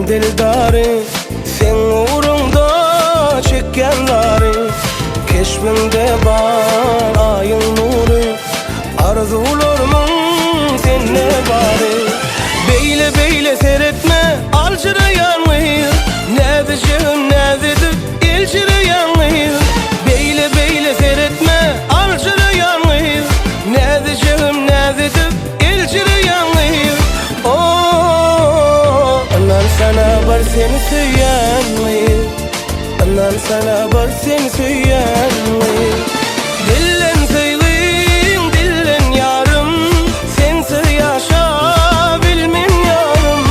dildari, sen uğrunda çekkenlari. Keşfimde bar ayın nuru, arzularımın seninle bari. Beyle beyle seyretme, alçırayan mıyır? Ne diyeceğim, ne dedim, ilçireyen mıyır? Beyle beyle seyretme, alçırayan mıyır? Ne diyeceğim, ne dedim, ilçireyen mıyır? Oh, anan sana var seni söyleyen mıyır? Anan sana var seni söyleyen mıyır? Dillen söyleyeyim, dillen yarım, sensiz yaşayabilmem yarım.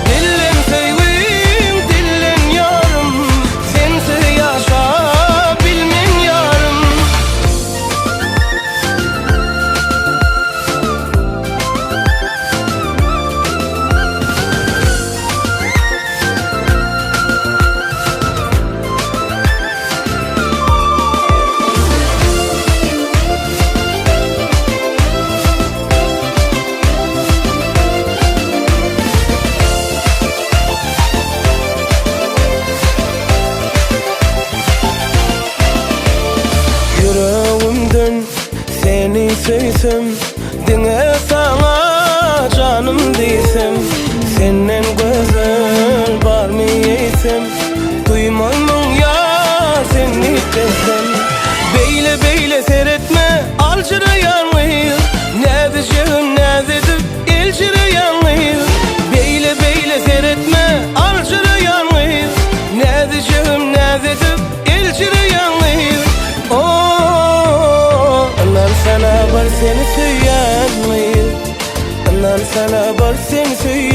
Dillen söyleyeyim, dillen yarım, sensiz yaşayabilmem yarım. Yüreğimden seni söysem, dine sana canım desem, senden güzel var mı yeysem, duymamın ya seni desem. Beyle beyle seyretme, alçırayan mıyır? Ne diyeceğim, ne dedim, ilçireyen mıyır? Beyle beyle seyretme, alçırayan mıyır? Ne diyeceğim, ne dedim, ilçireyen mıyır? Oh, anan sana var seni söyleyen mıyır? Anan sana var seni söyleyen